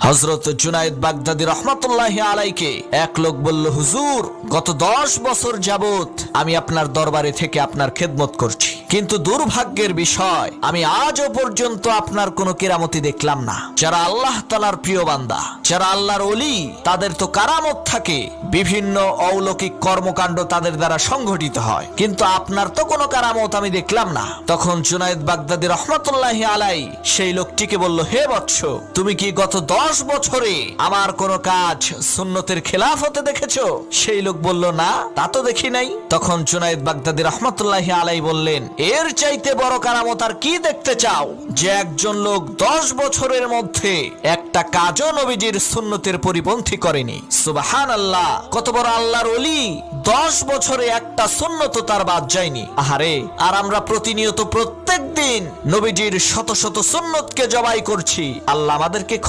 হযরত Junaid Baghdadi রহমাতুল্লাহি আলাইকে এক লোক বলল, হুজুর, গত 10 বছর যাবত আমি আপনার দরবারে থেকে আপনার খেদমত করছি, কিন্তু দুর্ভাগ্যের বিষয় আমি আজও পর্যন্ত আপনার কোনো কেরামতি দেখলাম না। যারা আল্লাহ তাআলার প্রিয় বান্দা, যারা আল্লাহর ওলি, তাদের তো কারামত থাকে, বিভিন্ন অলৌকিক কর্মকাণ্ড তাদের দ্বারা সংঘটিত হয়, কিন্তু আপনার তো কোনো কারামত আমি দেখলাম না। তখন জুনায়েদ বাগদাদী রহমাতুল্লাহি আলাই সেই লোকটিকে বলল, হে বৎস, তুমি কি গত 10 বছরে আমার কোনো কাজ সুন্নতের খেলাফ হতে দেখেছো? সেই লোক বলল, না, তা তো দেখি নাই। তখন জুনায়েদ বাগদাদী রহমাতুল্লাহি আলাই বললেন, এর চাইতে বড় কারামত আর কি দেখতে চাও, যে একজন লোক 10 বছরের মধ্যে একটা কাজও নবীজির সুন্নতের পরিপন্থী করেনি। সুবহানাল্লাহ, কত বড় আল্লাহর ওলি, 10 বছরে একটা সুন্নত তার বাদ যায়নি। আহারে, আর আমরা প্রতিনিয়ত প্রত্যেক দিন নবীজির শত শত সুন্নতকে জবাই করছি। আল্লাহ আমাদেরকে